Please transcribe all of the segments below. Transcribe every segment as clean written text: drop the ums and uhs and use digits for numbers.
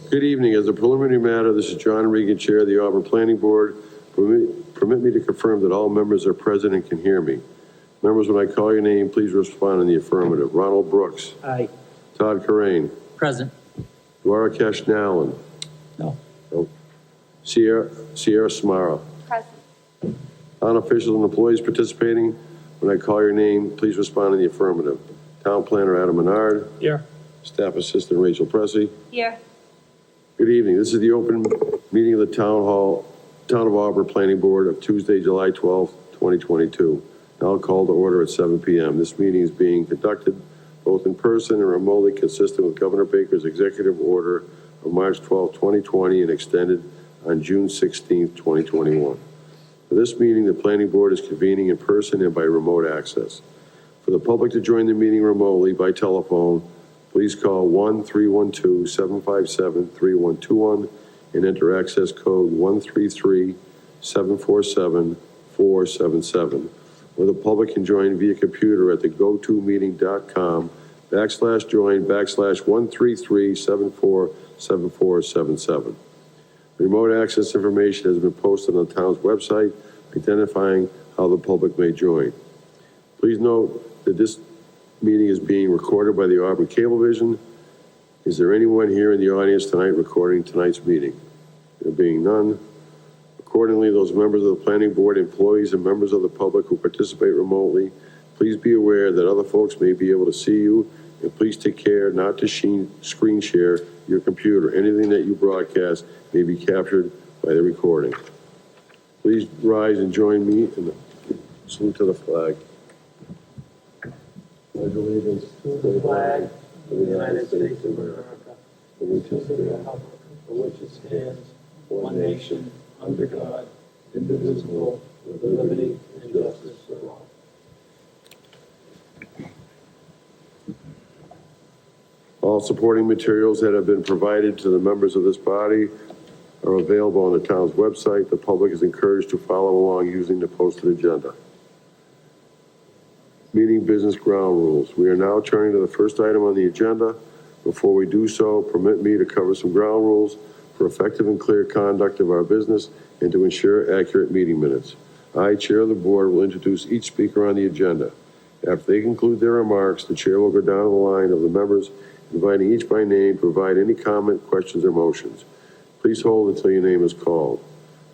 Good evening. As a preliminary matter, this is John Regan, Chair of the Auburn Planning Board. Permit me to confirm that all members are present and can hear me. Members, when I call your name, please respond in the affirmative. Ronald Brooks. Aye. Todd Corain. Present. Duarakesh Nalin. No. No. Sierra Samara. Present. Town officials and employees participating. When I call your name, please respond in the affirmative. Town Planner Adam Menard. Here. Staff Assistant Rachel Pressey. Here. Good evening. This is the open meeting of the Town of Auburn Planning Board of Tuesday, July 12th, 2022. Now called to order at 7 p.m. This meeting is being conducted both in person and remotely, consistent with Governor Baker's executive order of March 12, 2020 and extended on June 16, 2021. For this meeting, the Planning Board is convening in person and by remote access. For the public to join the meeting remotely by telephone, please call 1-312-757-3121 and enter access code 133-747-477. Or the public can join via computer at the gotomeeting.com/join/133-747477. Remote access information has been posted on the town's website identifying how the public may join. Please note that this meeting is being recorded by the Auburn Cablevision. Is there anyone here in the audience tonight recording tonight's meeting? There being none. Accordingly, those members of the Planning Board, employees, and members of the public who participate remotely, please be aware that other folks may be able to see you, and please take care not to screen share your computer. Anything that you broadcast may be captured by the recording. Please rise and join me in the salute to the flag. Pledge allegiance To the flag of the United States of America, which to the republic for which it stands, one nation, under God, indivisible, with liberty and justice for all. All supporting materials that have been provided to the members of this body are available on the town's website. The public is encouraged to follow along using the posted agenda. Meeting business ground rules. We are now turning to the first item on the agenda. Before we do so, permit me to cover some ground rules for effective and clear conduct of our business and to ensure accurate meeting minutes. I, Chair of the Board, will introduce each speaker on the agenda. After they conclude their remarks, the Chair will go down the line of the members, inviting each by name to provide any comment, questions, or motions. Please hold until your name is called.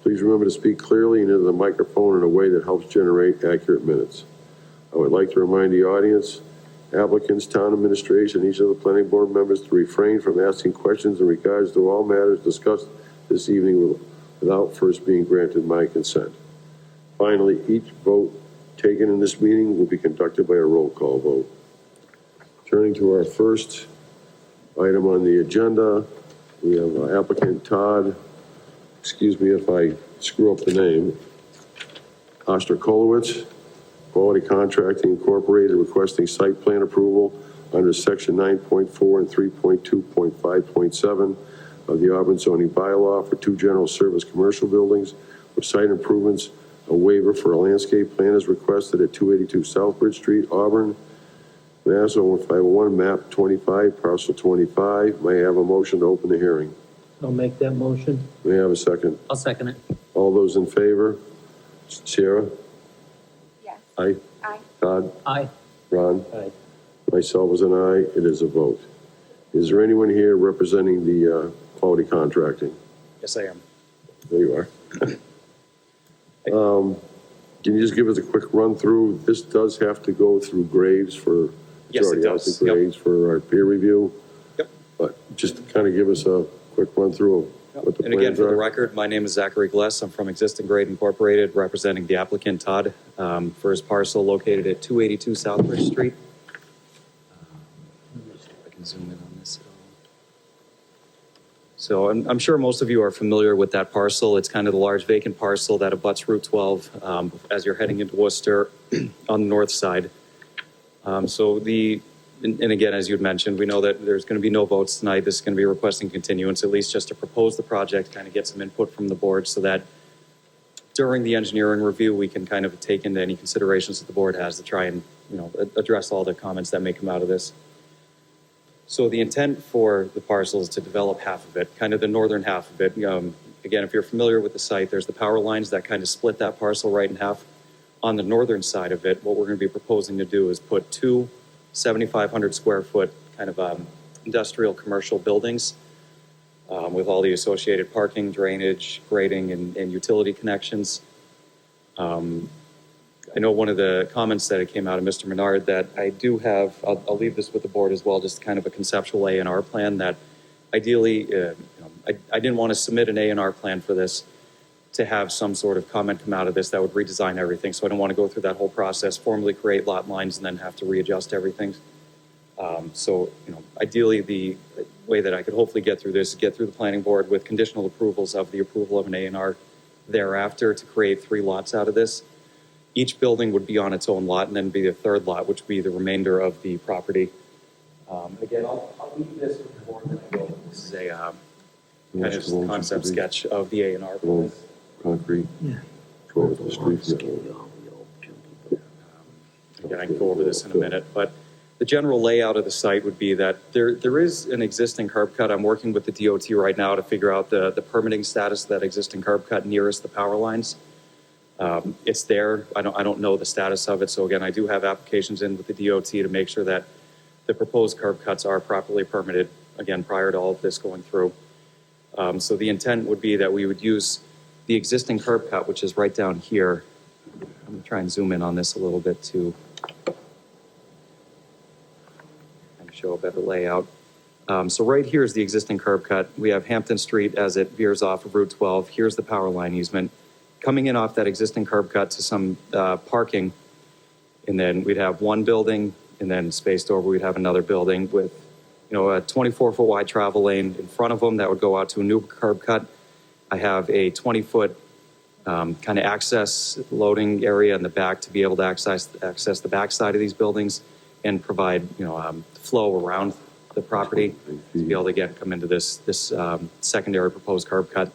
Please remember to speak clearly and into the microphone in a way that helps generate accurate minutes. I would like to remind the audience, applicants, town administration, each of the planning board members to refrain from asking questions in regards to all matters discussed this evening without first being granted my consent. Finally, each vote taken in this meeting will be conducted by a roll call vote. Turning to our first item on the agenda, we have applicant Todd, excuse me if I screw up the name, Osterkolowitz, Quality Contracting Incorporated, requesting site plan approval under section 9.4 and 3.2.5.7 of the Auburn zoning bylaw for two general service commercial buildings with site improvements. A waiver for a landscape plan is requested at 282 Southbridge Street, Auburn, Mass. 01501, map 25, parcel 25. May I have a motion to open the hearing? I'll make that motion. May I have a second? I'll second it. All those in favor? Sarah? Yes. Aye. Aye. Todd? Aye. Ron? Aye. Myself as an aye. It is a vote. Is there anyone here representing the quality contracting? Yes, I am. There you are. Can you just give us a quick run through? This does have to go through Graves for, Yes, it does. out to Graves for our peer review. Yep. But just to kind of give us a quick run through of what the And again, plans for the are. record, my name is Zachary Gless. I'm from Existing Grade Incorporated, representing the applicant Todd for his parcel located at 282 Southbridge Street. If I can zoom in on this at all. So I'm sure most of you are familiar with that parcel. It's kind of the large vacant parcel that abuts Route 12 as you're heading into Worcester on the north side. And again, as you had mentioned, we know that there's going to be no votes tonight. This is going to be requesting continuance, at least just to propose the project, kind of get some input from the board so that during the engineering review, we can kind of take into any considerations that the board has to try and, address all the comments that may come out of this. So the intent for the parcel is to develop half of it, kind of the northern half of it. Again, if you're familiar with the site, there's the power lines that kind of split that parcel right in half. On the northern side of it, what we're going to be proposing to do is put two 7,500 square foot kind of industrial commercial buildings with all the associated parking, drainage, grading, and utility connections. I know one of the comments that it came out of Mr. Menard that I do have, I'll leave this with the board as well, just kind of a conceptual A&R plan that ideally, I didn't want to submit an A&R plan for this to have some sort of comment come out of this that would redesign everything. So I don't want to go through that whole process, formally create lot lines, and then have to readjust everything. Ideally, the way that I could hopefully get through this is get through the planning board with conditional approvals of the approval of an A&R thereafter to create 3 lots out of this. Each building would be on its own lot and then be the third lot, which would be the remainder of the property. Again, I'll leave this with the board. This is a kind of just a concept sketch of the A&R. Concrete. Yeah. Go over the street. Again, I can go over this in a minute, but the general layout of the site would be that there is an existing curb cut. I'm working with the DOT right now to figure out the permitting status of that existing curb cut nearest the power lines. It's there. I don't know the status of it. So again, I do have applications in with the DOT to make sure that the proposed curb cuts are properly permitted, again, prior to all of this going through. So the intent would be that we would use the existing curb cut, which is right down here. I'm going to try and zoom in on this a little bit to show a better layout. So right here is the existing curb cut. We have Hampton Street as it veers off of Route 12. Here's the power line easement. Coming in off that existing curb cut to some parking, and then we'd have one building, and then spaced over we'd have another building with, a 24-foot wide travel lane in front of them that would go out to a new curb cut. I have a 20-foot kind of access loading area in the back to be able to access the back side of these buildings and provide, flow around the property to be able to, again, come into this secondary proposed curb cut.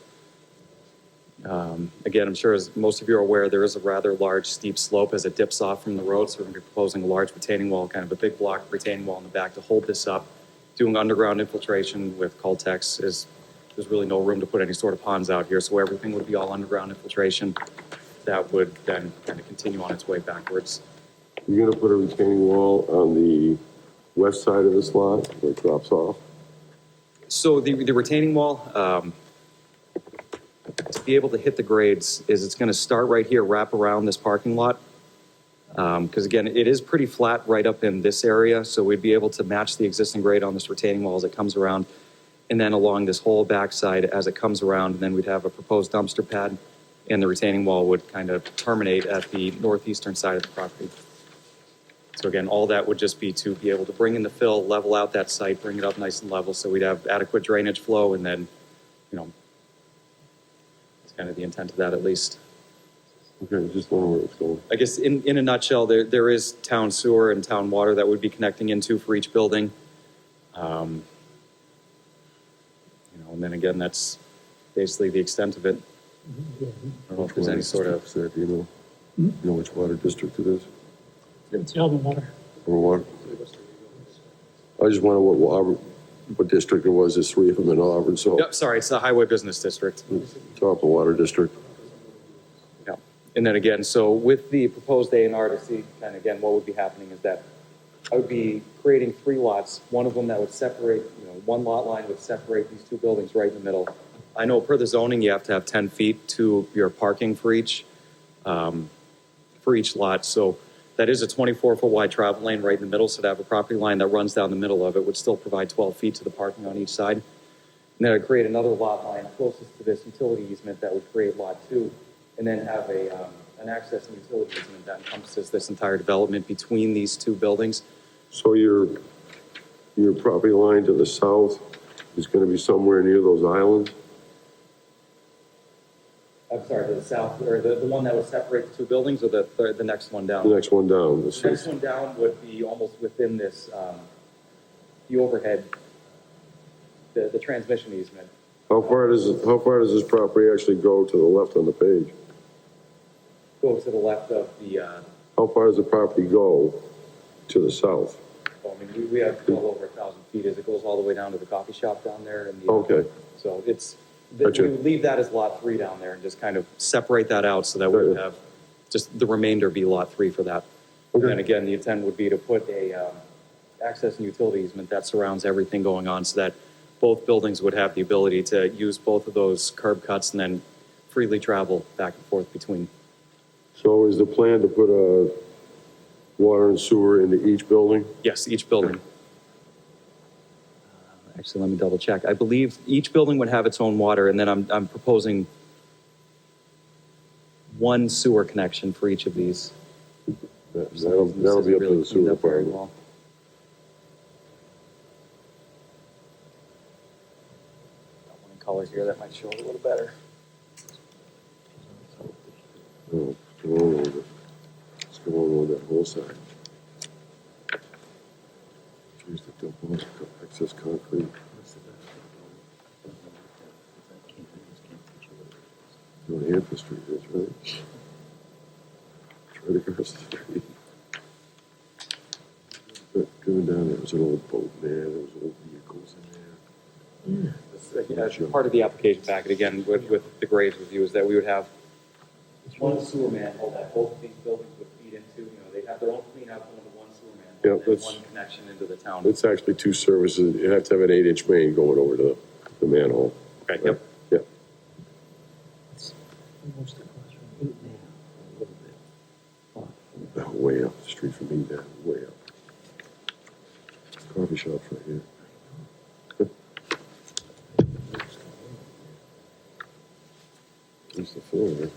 Again, I'm sure as most of you are aware, there is a rather large steep slope as it dips off from the road. So we're going to be proposing a large retaining wall, kind of a big block retaining wall in the back to hold this up. Doing underground infiltration with Coltex there's really no room to put any sort of ponds out here. So everything would be all underground infiltration that would then kind of continue on its way backwards. You're gonna put a retaining wall on the west side of this lot where it drops off? So the retaining wall, to be able to hit the grades is it's going to start right here, wrap around this parking lot. Because again, it is pretty flat right up in this area. So we'd be able to match the existing grade on this retaining wall as it comes around. And then along this whole backside as it comes around, and then we'd have a proposed dumpster pad and the retaining wall would kind of terminate at the northeastern side of the property. So again, all that would just be to be able to bring in the fill, level out that site, bring it up nice and level. So we'd have adequate drainage flow and then, it's kind of the intent of that at least. Okay, just wondering where it's going. I guess in a nutshell, there is town sewer and town water that would be connecting into for each building. And then again, that's basically the extent of it. I don't know if there's any sort of... Do you know which water district it is? It's Elm Water. Or water? I just wonder what district it was. There's 3 of them in Auburn, so. Yep, sorry, it's the Highway Business District. Top of water district. Yeah. And then again, so with the proposed A&R to see kind of again what would be happening is that I would be creating 3 lots, one of them that would separate, one lot line would separate these 2 buildings right in the middle. I know per the zoning, you have to have 10 feet to your parking for each lot. So that is a 24-foot wide travel lane right in the middle. So to have a property line that runs down the middle of it would still provide 12 feet to the parking on each side. And then I'd create another lot line closest to this utility easement that would create lot 2, and then have an access and utility easement that encompasses this entire development between these 2 buildings. So your property line to the south is going to be somewhere near those islands? I'm sorry, to the south, or the one that would separate the 2 buildings, or the next one down? The next one down. The next one down would be almost within this, the overhead, the transmission easement. How far does this property actually go to the left on the page? Go to the left of the, How far does the property go to the south? So, I mean, we have well over 1,000 feet as it goes all the way down to the coffee shop down there. And Okay. So it's, Gotcha. we would leave that as lot 3 down there and just kind of separate that out so that we would have just the remainder be lot 3 for that. Okay. And again, the intent would be to put a access and utility easement that surrounds everything going on so that both buildings would have the ability to use both of those curb cuts and then freely travel back and forth between. So is the plan to put a water and sewer into each building? Yes, each building. Actually, let me double check. I believe each building would have its own water, and then I'm proposing one sewer connection for each of these. That'll be up to the sewer department. Well. Got one in color here that might show it a little better. Oh, go on with it. Let's go on with that whole side. Choose to dump all excess concrete. On Hampton Street, that's right. It's right across the street. But going down there, was an old boat, man, there was old vehicles in there. As part of the application packet, again, with the Graves review, is that we would have one sewer manhole that both of these buildings would feed into. You know, they'd have their own cleanup going to one sewer manhole Yeah, and that's- one connection into the town. It's actually two services, you have to have an 8-inch main going over to the manhole. Okay, yep. Yep. Way up the street from me, down, way up. Coffee shop's right here. There's the floor, right?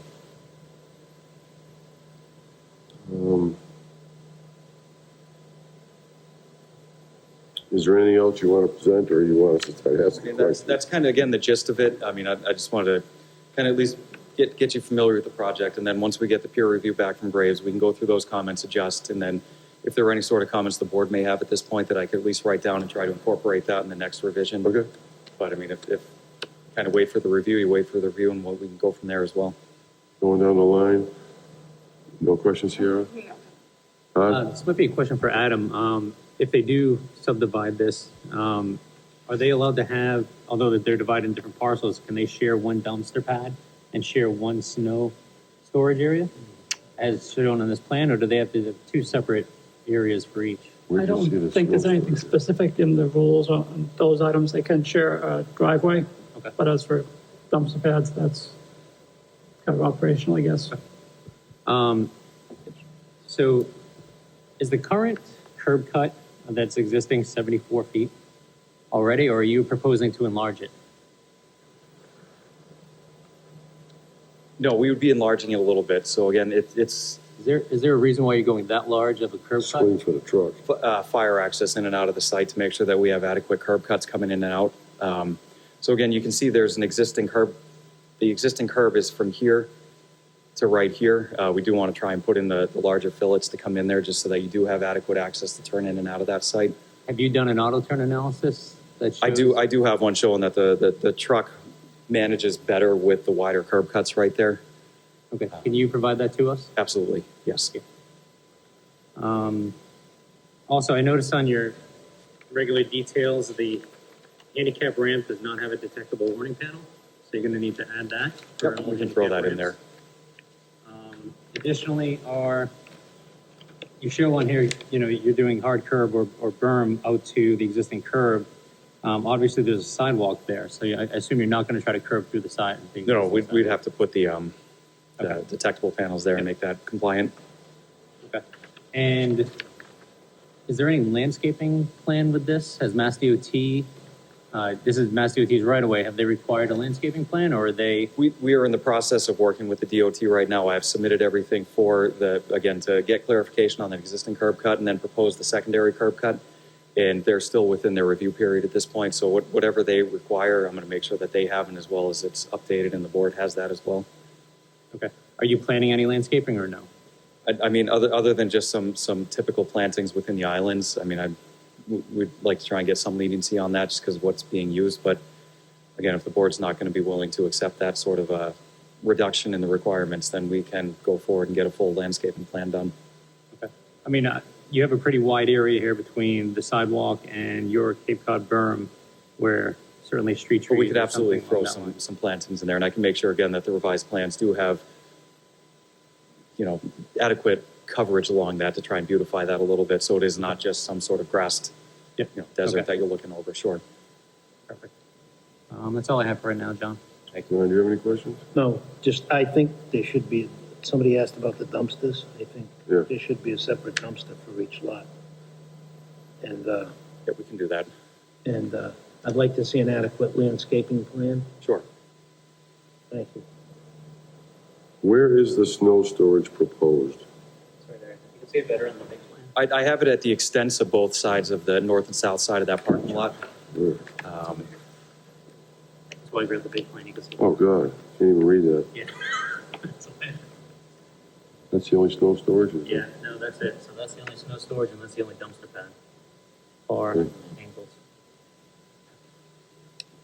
Is there anything else you want to present, or you want us to start asking Okay, questions? that's kind of, again, the gist of it. I mean, I just wanted to kind of at least get you familiar with the project, and then once we get the peer review back from Graves, we can go through those comments, adjust, and then if there are any sort of comments the board may have at this point that I could at least write down and try to incorporate that in the next revision. Okay. But I mean, if kind of wait for the review, you wait for the review, and we can go from there as well. Going down the line, no questions here? Todd? This might be a question for Adam. If they do subdivide this, are they allowed to have, although that they're divided in different parcels, can they share one dumpster pad and share one snow storage area as shown on this plan, or do they have to have two separate areas for each? Where'd I you see don't this think there's one? anything specific in the rules on those items. They can share a driveway. Okay. But as for dumpster pads, that's kind of operational, I guess. So is the current curb cut that's existing 74 feet already, or are you proposing to enlarge it? No, we would be enlarging it a little bit. So again, it's Is there a reason why you're going that large of a curb cut? Swing for the truck. fire access in and out of the site to make sure that we have adequate curb cuts coming in and out. So again, you can see there's an existing curb. The existing curb is from here to right here. We do want to try and put in the larger fillets to come in there just so that you do have adequate access to turn in and out of that site. Have you done an auto turn analysis that shows? I do have one showing that the truck manages better with the wider curb cuts right there. Okay, can you provide that to us? Absolutely, yes. Also, I noticed on your regular details, the handicap ramp does not have a detectable warning panel, so you're gonna need to add that. for Yep, all we can throw handicap that in there. ramps. Additionally, you show on here, you're doing hard curb or berm out to the existing curb. Obviously, there's a sidewalk there, so I assume you're not gonna try to curb through the side. No, we'd have to put the Okay. detectable panels there and make that compliant. Okay. And is there any landscaping plan with this? Has Mass DOT, this is Mass DOT's right away, have they required a landscaping plan, or are they? We are in the process of working with the DOT right now. I have submitted everything for again, to get clarification on the existing curb cut and then propose the secondary curb cut. And they're still within their review period at this point. So whatever they require, I'm going to make sure that they have, and as well as it's updated and the board has that as well. Okay. Are you planning any landscaping or no? I mean, other than just some typical plantings within the islands, I mean, we'd like to try and get some leniency on that just because of what's being used. But again, if the board's not going to be willing to accept that sort of a reduction in the requirements, then we can go forward and get a full landscaping plan done. Okay. I mean, you have a pretty wide area here between the sidewalk and your Cape Cod berm where certainly street trees. But we could or absolutely something throw along that line. some plantings in there, and I can make sure again that the revised plans do have, adequate coverage along that to try and beautify that a little bit, so it is not just some sort of grassed, Yeah. desert Okay. that you're looking over, sure. Perfect. That's all I have for right now, John. John, do you have any questions? No, just, I think there should be, somebody asked about the dumpsters. I think Yeah. there should be a separate dumpster for each lot. And, Yeah, we can do that, I'd like to see an adequate landscaping plan. sure. Thank you. Where is the snow storage proposed? It's right there. You can see it better on the big plan. I have it at the extents of both sides of the north and south side of that parking lot. Where? That's why I grabbed the big plan, you can see. Oh, God, can't even read that. Yeah. It's okay. That's the only snow storage, is it? Yeah, no, that's it. So that's the only snow storage and that's the only dumpster pad. Or Okay. angles.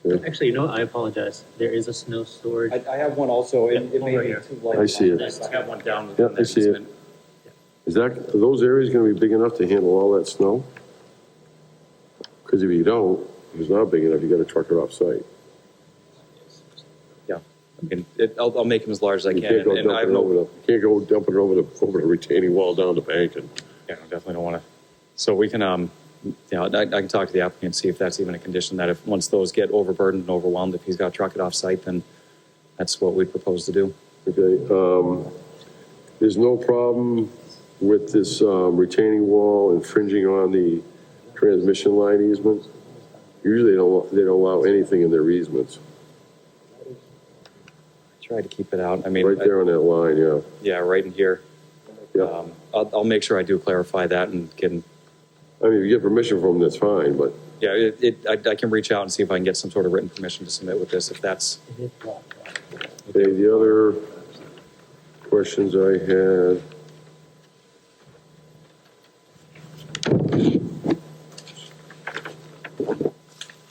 Okay. Actually, I apologize. There is a snow storage. I have one also, it may be too light. I see it. I have one down. Yeah, I see it. Are those areas gonna be big enough to handle all that snow? Because if you don't, if it's not big enough, you gotta truck it off-site. Yeah, I'll make them as large as I You can, can't go and I have dumping it over no, the, can't go dumping it over the retaining wall down the bank and. yeah, I definitely don't want to. So we can, I can talk to the applicant, see if that's even a condition, that if, once those get overburdened and overwhelmed, if he's got to truck it off-site, then that's what we propose to do. Okay, there's no problem with this retaining wall infringing on the transmission line easement? Usually they don't allow anything in their easements, Try to keep it out, I mean. right there on that line, yeah. Yeah, right in here. Yeah, I'll make sure I do clarify that and can, I mean, if you get permission from them, that's fine, but yeah, I can reach out and see if I can get some sort of written permission to submit with this, if that's, okay, the other questions I had.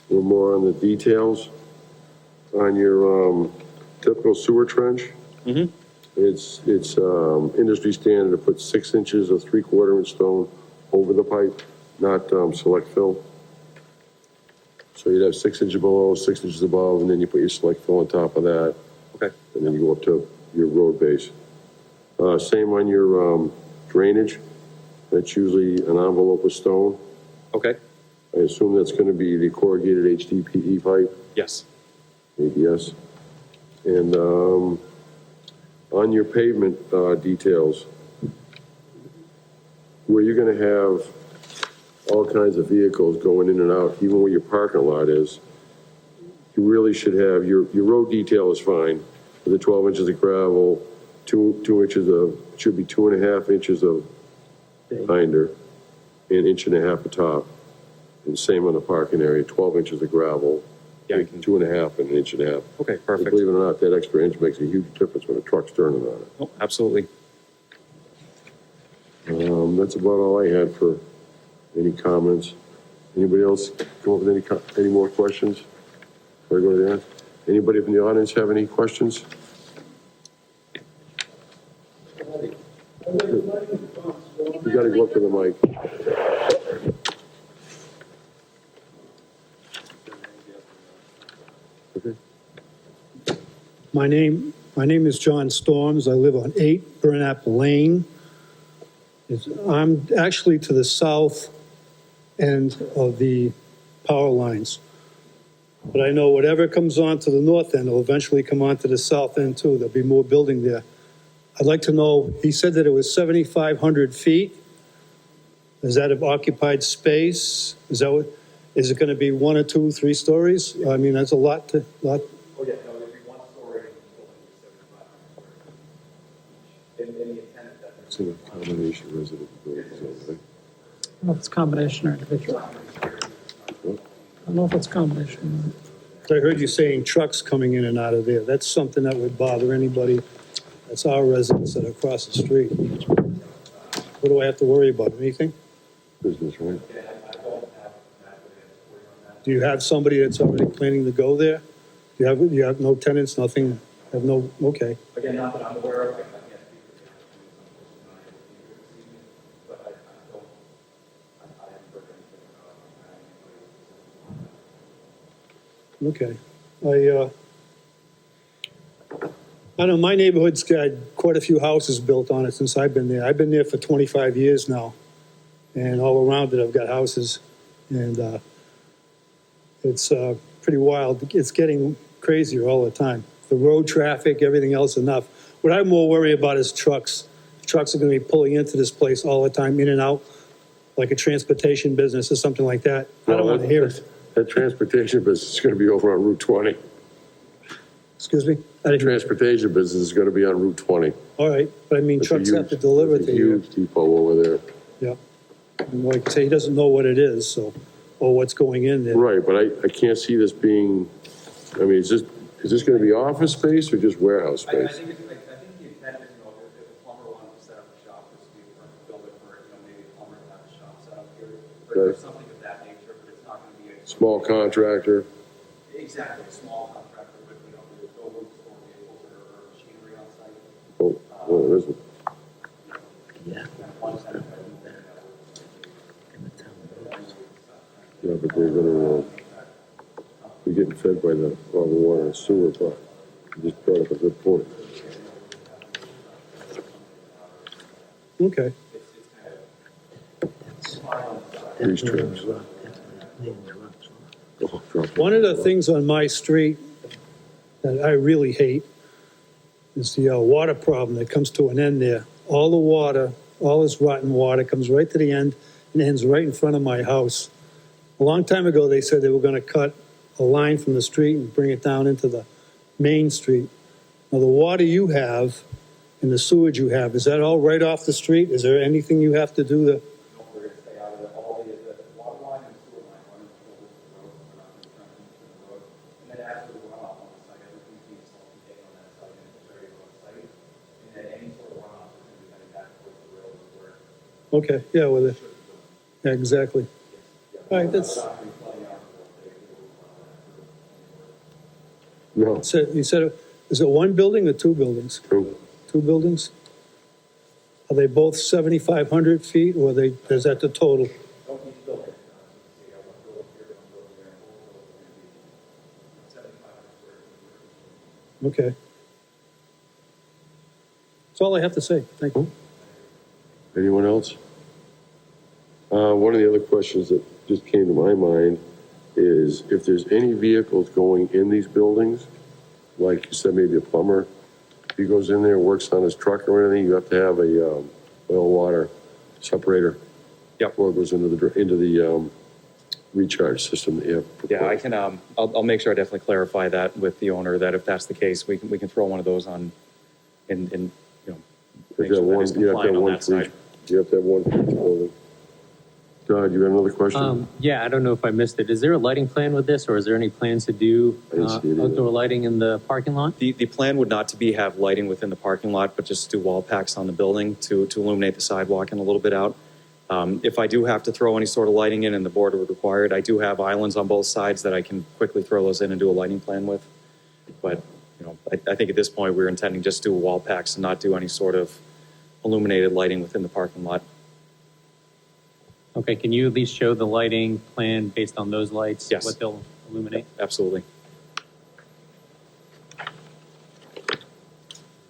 We're more on the details on your typical sewer trench. Mhm. It's industry standard to put 6 inches of 3/4 inch stone over the pipe, not select fill. So you'd have 6 inches below, 6 inches above, and then you put your select fill on top of that, okay, and then you go up to your road base. Same on your drainage. That's usually an envelope of stone. okay, I assume that's gonna be the corrugated HDPE pipe, yes, ABS. And on your pavement details, where you're gonna have all kinds of vehicles going in and out, even where your parking lot is, you really should have, your road detail is fine, with the 12 inches of gravel, 2 inches of, should be 2.5 inches of binder, and 1.5 inches of top. And same on the parking area, 12 inches of gravel, Yeah, I can- 2.5 and 1.5 inches. okay, But perfect. believe it or not, that extra inch makes a huge difference when a truck's turning on it. Oh, absolutely. That's about all I had for any comments. Anybody else come up with any more questions? Before I go to the end? Anybody from the audience have any questions? You gotta go up to the mic. Okay. My name is John Storms. I live on 8 Burnap Lane. I'm actually to the south end of the power lines. But I know whatever comes on to the north end will eventually come on to the south end too. There'll be more building there. I'd like to know, he said that it was 7,500 feet. Is that of occupied space? Is it going to be 1 or 2, 3 stories? I mean, that's a lot. Oh, yeah, no, it'd be 1 story, building is 7,500. In the intent that. It's in a combination residential building, so, right? I don't know if it's combination or individual. I don't know if it's combination. I heard you saying trucks coming in and out of there. That's something that would bother anybody. That's our residents that are across the street. What do I have to worry about? Anything? Business, right? Do you have somebody that's already planning to go there? You have no tenants, nothing, have no, okay. Again, not that I'm aware of, I can't speak for the applicant, but I don't Okay. I know my neighborhood's got quite a few houses built on it since I've been there. I've been there for 25 years now. And all around it, I've got houses. And it's pretty wild. It's getting crazier all the time. The road traffic, everything else enough. What I'm more worried about is trucks. Trucks are going to be pulling into this place all the time, in and out, like a transportation business or something like that. I don't want to hear it. That transportation business is gonna be over on Route 20. Excuse me? I didn't hear. Transportation business is gonna be on Route 20. All right, but I mean, It's a trucks have to huge- deliver it's a to you. Huge depot over there. Yeah. And like I say, he doesn't know what it is, so, or what's going in there. Right, but I can't see this being, I mean, is this gonna be office space or just warehouse I space? think the intent is, if a plumber wanted to set up a shop, this would be a perfect building for, maybe a plumber to have a shop set up here, or Right. something of that nature, but it's not gonna be a. Small contractor? Exactly, a small contractor with, there's no room to store vehicles or machinery on site. Oh, well, there isn't. Kind of one side of it. Yeah, but they're gonna, be getting fed by all the water and sewer, but you just brought up a good point. Okay. These trips. Oh, drop One of the things on my street that I really hate is the water problem that comes to an end there. All the water, all this rotten water comes right to the end and ends right in front of my house. A long time ago, they said they were going to cut a line from the street and bring it down into the main street. Now, the water you have and the sewage you have, is that all right off the street? Is there anything you have to do to? No, we're gonna stay out of it, all the water line and sewer line running over the road, we're not gonna turn into the road. And then as for the runoff on the site, everything's being self-contained on that site, and it's very on site. And then any sort of runoff is gonna be heading back towards the railroad where. Okay, yeah, with it. Yeah, exactly. All right, that's, No, so you said, is it one building or two buildings? two. Two buildings? Are they both 7,500 feet or is that the total? Okay. That's all I have to say. Thank you. Anyone else? One of the other questions that just came to my mind is if there's any vehicles going in these buildings, like you said, maybe a plumber, if he goes in there, works on his truck or anything, you have to have a, oil water separator. Yep. Before it goes into the recharge system that you have. Yeah, I can, I'll make sure I definitely clarify that with the owner, that if that's the case, we can throw one of those on in, make You sure that have it's to have compliant on one that for each, side. you have to have one for each building. Todd, you have another question? Yeah, I don't know if I missed it. Is there a lighting plan with this, or is there any plans to do I didn't see it either. outdoor lighting in the parking lot? The plan would not to be have lighting within the parking lot, but just do wall packs on the building to illuminate the sidewalk and a little bit out. If I do have to throw any sort of lighting in and the board would require it, I do have islands on both sides that I can quickly throw those in and do a lighting plan with. But, I think at this point, we're intending just to do wall packs and not do any sort of illuminated lighting within the parking lot. Okay, can you at least show the lighting plan based on those lights? Yes. What they'll illuminate? Absolutely.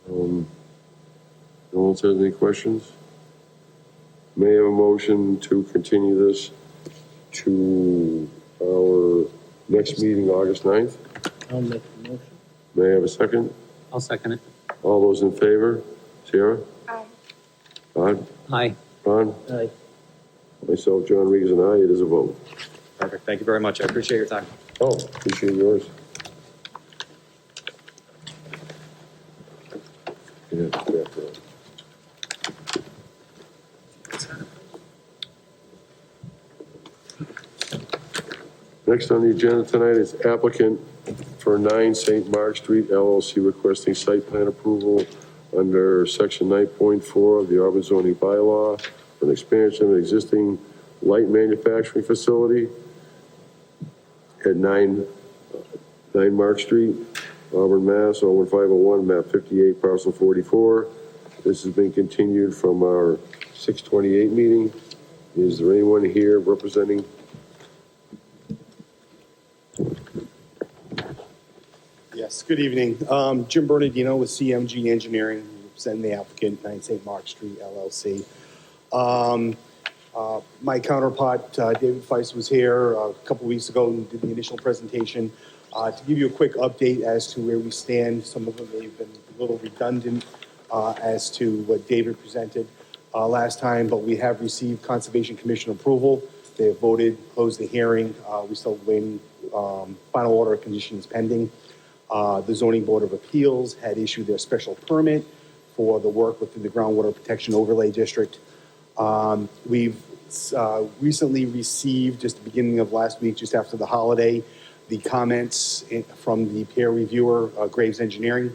No one has any questions? May I have a motion to continue this to our next meeting, August 9th? I'll make the motion. May I have a second? I'll second it. All those in favor? Sarah? Aye. Todd? Aye. Ron? Aye. Myself, John Regan, and I, it is a vote. Perfect. Thank you very much. I appreciate your time. Oh, appreciate yours. Yeah, back there. Next on the agenda tonight is applicant for 9 St. Mark Street LLC requesting site plan approval under section 9.4 of the Auburn zoning bylaw for an expansion of an existing light manufacturing facility at 9 Mark Street, Auburn, Mass. 01501, map 58, parcel 44. This has been continued from our 6/28 meeting. Is there anyone here representing Yes, good evening. Jim Bernardino with CMG Engineering, representing the applicant, 9 St. Mark Street LLC. My counterpart, David Feist, was here a couple weeks ago and did the initial presentation. To give you a quick update as to where we stand, some of them may have been a little redundant as to what David presented last time, but we have received Conservation Commission approval. They have voted, closed the hearing. We're still waiting, final order of conditions pending. The Zoning Board of Appeals had issued their special permit for the work within the Groundwater Protection Overlay District. We've recently received, just the beginning of last week, just after the holiday, the comments from the peer reviewer, Graves Engineering.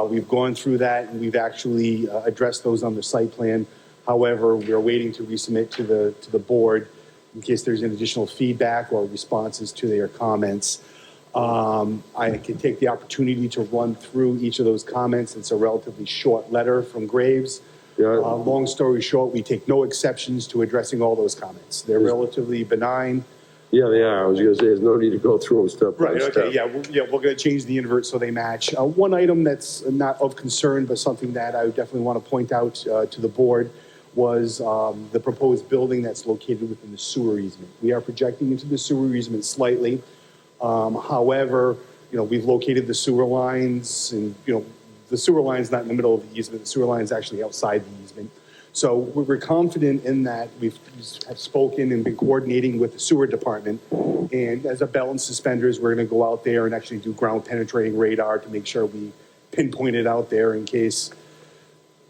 We've gone through that and we've actually addressed those on the site plan. However, we're waiting to resubmit to the board in case there's any additional feedback or responses to their comments. I can take the opportunity to run through each of those comments. It's a relatively short letter from Graves. Yeah. Long story short, we take no exceptions to addressing all those comments. They're relatively benign. Yeah, they are. I was gonna say, there's no need to go through them step by Right, step. okay, yeah, we're gonna change the inverts so they match. One item that's not of concern, but something that I would definitely want to point out to the board was the proposed building that's located within the sewer easement. We are projecting into the sewer easement slightly. However, we've located the sewer lines and, the sewer line's not in the middle of the easement. The sewer line's actually outside the easement. So we're confident in that. We have spoken and been coordinating with the sewer department. And as a belt and suspenders, we're going to go out there and actually do ground penetrating radar to make sure we pinpoint it out there in case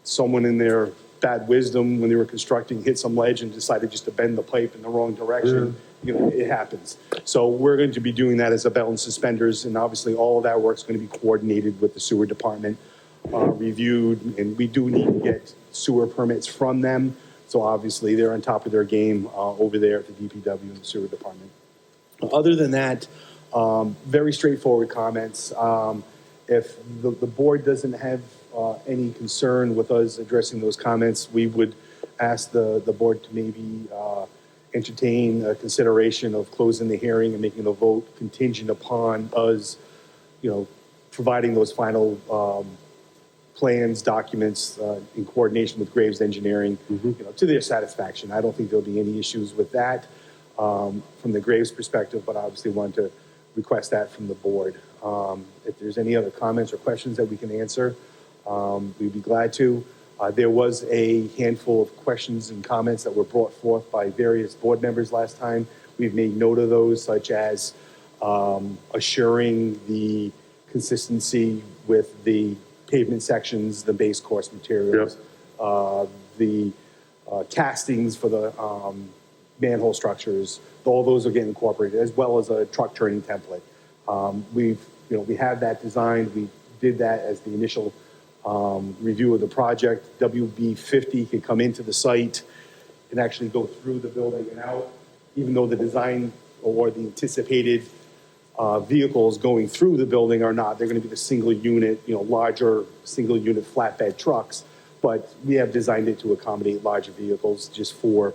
someone in their bad wisdom when they were constructing hit some ledge and decided just to bend the pipe in the wrong direction. It happens. So we're going to be doing that as a belt and suspenders. And obviously all of that work's going to be coordinated with the sewer department, reviewed, and we do need to get sewer permits from them. So obviously they're on top of their game over there at the DPW and the sewer department. Other than that, very straightforward comments. If the board doesn't have any concern with us addressing those comments, we would ask the board to maybe entertain a consideration of closing the hearing and making a vote contingent upon us, providing those final plans, documents in coordination with Graves Engineering, to their satisfaction. I don't think there'll be any issues with that from the Graves perspective, but obviously want to request that from the board. If there's any other comments or questions that we can answer, we'd be glad to. There was a handful of questions and comments that were brought forth by various board members last time. We've made note of those, such as assuring the consistency with the pavement sections, the base course materials, the castings for the manhole structures. All those are getting incorporated, as well as a truck turning template. We have that designed. We did that as the initial review of the project. WB50 can come into the site and actually go through the building and out, even though the design or the anticipated vehicles going through the building are not. They're going to be the single unit, larger single unit flatbed trucks. But we have designed it to accommodate larger vehicles just for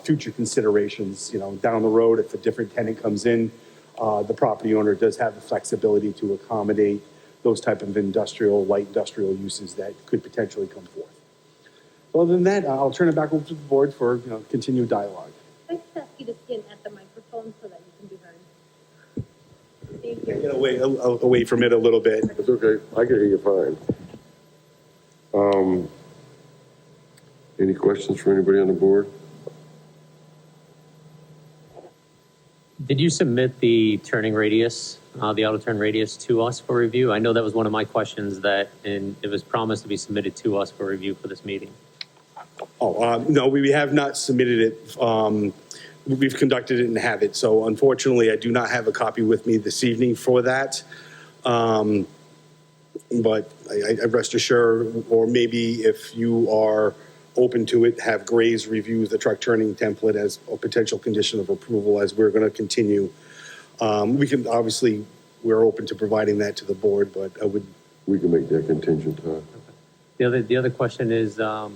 future considerations. Down the road, if a different tenant comes in, the property owner does have the flexibility to accommodate those type of light industrial uses that could potentially come forth. Other than that, I'll turn it back over to the board for continued dialogue. I'd like to ask you to stand at the microphone so that you can be heard. Thank you. Get away from it a little bit. It's okay. I can hear you fine. Any questions for anybody on the board? Did you submit the turning radius, the auto turn radius to us for review? I know that was one of my questions and it was promised to be submitted to us for review for this meeting. No, we have not submitted it. We've conducted it and have it. So unfortunately, I do not have a copy with me this evening for that. But I rest assured, or maybe if you are open to it, have Graves review the truck turning template as a potential condition of approval as we're going to continue. We can, obviously, we're open to providing that to the board, but We can make that contingent, huh? The other question is, I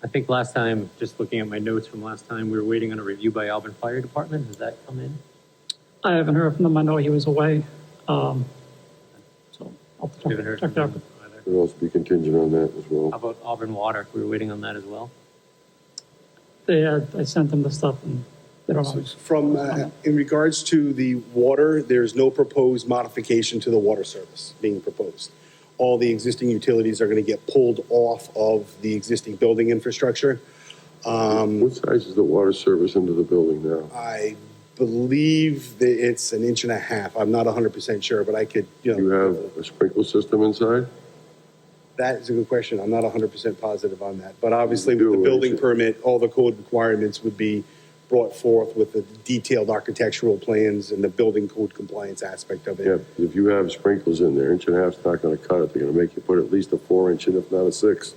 think last time, just looking at my notes from last time, we were waiting on a review by Auburn Fire Department. Has that come in? I haven't heard from him. I know he was away. So I'll We haven't heard check from it out. them either. It'll also be contingent on that as How well. about Auburn Water? We were waiting on that as well. I sent them the stuff and they don't always. From, in regards to the water, there's no proposed modification to the water service being proposed. All the existing utilities are going to get pulled off of the existing building infrastructure. What size is the water service into the building now? I believe that it's 1.5 inches. I'm not 100% sure, but I could, Do you have a sprinkler system inside? That is a good question. I'm not 100% positive on that. But obviously, You with do, the building right? permit, all the code requirements would be brought forth with the detailed architectural plans and the building code compliance aspect of it. Yeah, if you have sprinklers in there, 1.5 is not gonna cut it. They're gonna make you put at least a 4-inch in, if not a 6.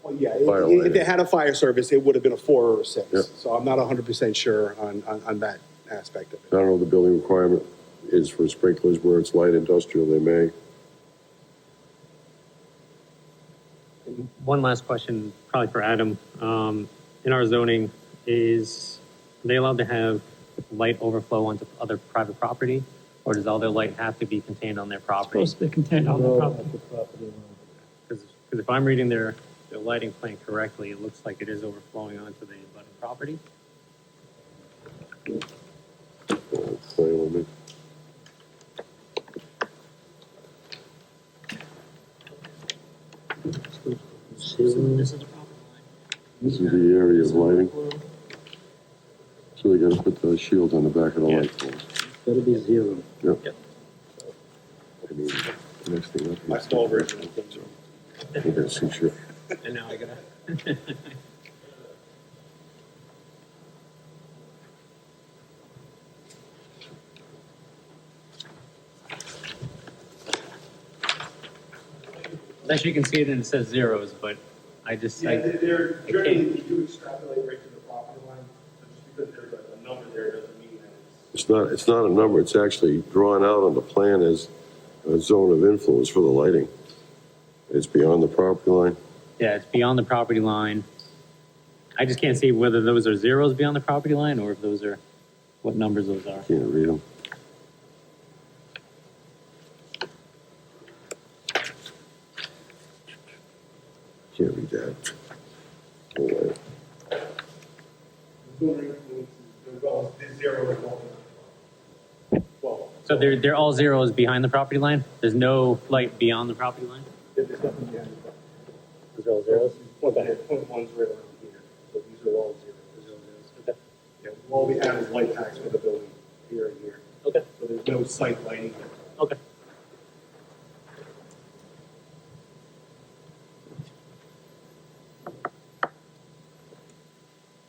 Well, yeah, Fire if line. they had a fire service, it would have been a 4 or a 6. Yeah. So I'm not 100% sure on that aspect of I it. don't know what the building requirement is for sprinklers where it's light industrial, they may. One last question, probably for Adam. In our zoning, are they allowed to have light overflow onto other private property? Or does all their light have to be contained on their property? Supposed to be contained on the property. Because if I'm reading their lighting plan correctly, it looks like it is overflowing onto the abutting property. Play with me. This is the property line. This is the area of lighting. So they gotta put the shield on the back of the light poles. Gotta be 0. Yep. Yep. I mean, next thing up. My small version. I gotta see sure. And now I gotta. Unless you can see it and it says zeros, but I just, I they're generally, they do extrapolate right to the property line. So just because there's a number there doesn't mean that It's not a number, it's actually drawn out on the plan as a zone of influence for the lighting. It's beyond the property line. yeah, it's beyond the property line. I just can't see whether those are zeros beyond the property line or if those are, what numbers those are. Can't read them. Can't read that. No way. the 0 is well, So they're all zeros behind the property line? There's no light beyond the property line? there's nothing behind the property. Those are all zeros? Point one's right around here. So these are all zeros. Okay. Yeah, all we have is light packs for the building here and here. Okay. So there's no site lighting. Okay.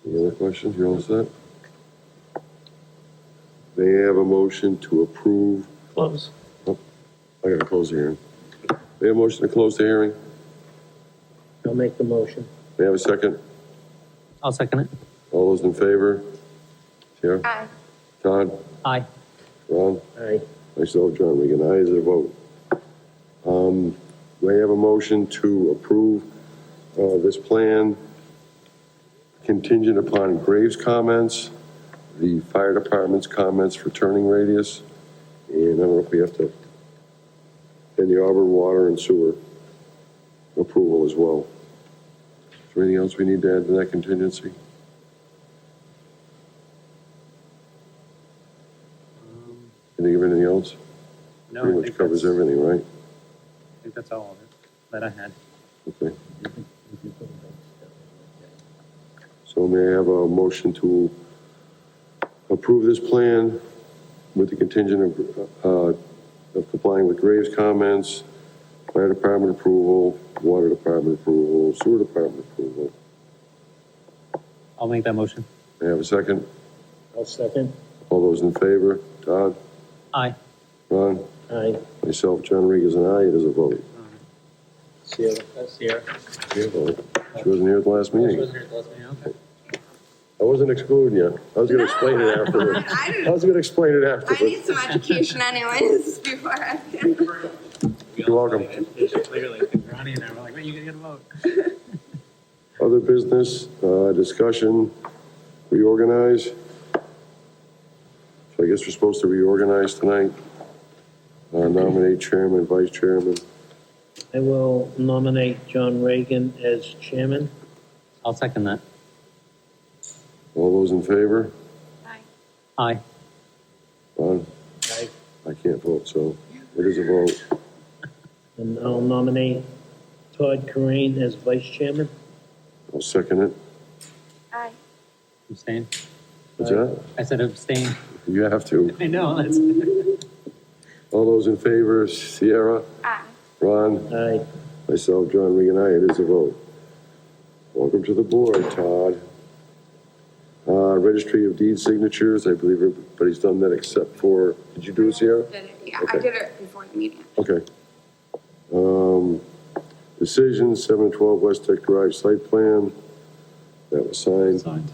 Any other questions? You all set? May I have a motion to approve? Close. I gotta close the hearing. May I have a motion to close the hearing? I'll make the motion. May I have a second? I'll second it. All those in favor? Chair? Aye. Todd? Aye. Ron? Aye. Myself, John Regan, aye as a vote. May I have a motion to approve this plan contingent upon Graves' comments, the fire department's comments for turning radius, and I don't know if we have to, and the Auburn Water and Sewer approval as well. Is there anything else we need to add to that contingency? Can you think of anything else? No, Pretty I much think covers that's, everything, right? I think that's all of it that I had. Okay. So may I have a motion to approve this plan with the contingent of complying with Graves' comments, fire department approval, water department approval, sewer department approval? I'll make that motion. May I have a second? I'll second. All those in favor? Todd? Aye. Ron? Aye. Myself, John Regan, is an aye. It is a vote. Sierra. Sierra. She wasn't here at the last meeting. Okay. I wasn't excluding you. I was gonna explain it afterwards. I I didn't. was gonna explain it I afterwards. need some education anyways before I can. You're welcome. Clearly, Ronnie and I were like, wait, you gotta get a vote. Other business, discussion, reorganize. So I guess we're supposed to reorganize tonight. Nominate chairman, vice chairman. I will nominate John Reagan as chairman. I'll second that. All those in favor? Aye. Aye. Ron? Aye. I can't vote, so it is a vote. And I'll nominate Todd Corain as vice chairman. I'll second it. Aye. Abstain. What's that? I said abstain. You have to. I know, that's. All those in favor, Sierra, Aye. Ron, Aye. myself, John Regan, aye, it is a vote. Welcome to the board, Todd. Registry of deed signatures, I believe everybody's done that except for, did you do it, Sierra? Did it, yeah, Okay. I did it before the meeting. Okay. Decision, 712 West Tech Drive site plan, that was signed. Signed.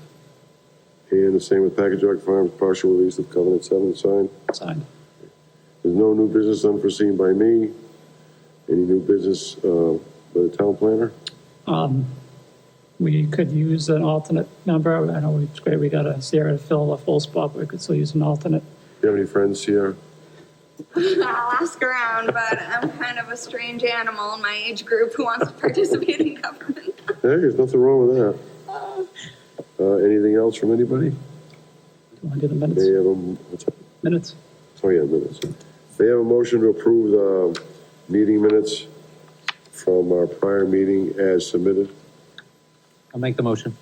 And the same with Package Dog Farms, partial release of Covenant 7, signed. Signed. There's no new business unforeseen by me. Any new business by the town planner? We could use an alternate member. I know it's great, we got a Sierra to fill a full spot, but we could still use an alternate. Do you have any friends, Sierra? I'll ask around, but I'm kind of a strange animal in my age group who wants to participate in government. Hey, there's nothing wrong with that. Anything else from anybody? Do you want to do the May minutes? I have a, what's that? Minutes? Oh, yeah, minutes. May I have a motion to approve the meeting minutes from our prior meeting as submitted? I'll make the motion.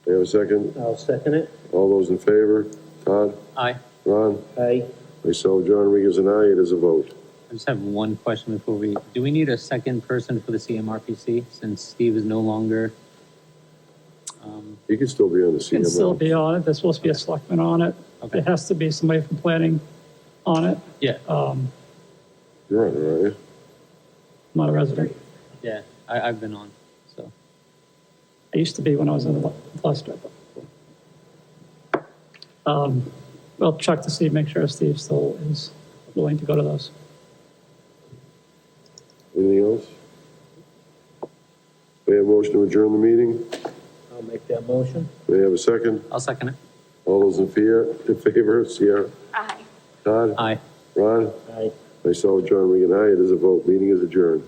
May I have a second? I'll second it. All those in favor? Todd? Aye. Ron? Aye. Myself, John Regan, and I, it is a vote. I just have one question before do we need a second person for the CMRPC since Steve is no longer? He can still be on the Can still CML. be on it. There's supposed to be a selectman on it. Okay. There has to be somebody from planning on it. Yeah, You're on it, aren't you? I'm not a resident. yeah, I've been on, so. I used to be when I was in Leicester. We'll check to see, make sure Steve still is willing to go to those. Anything else? May I have a motion to adjourn the meeting? I'll make that motion. May I have a second? I'll second it. All those in favor, Sierra? Aye. Todd? Aye. Ron? Aye. Myself, John Regan, aye, it is a vote. Meeting is adjourned.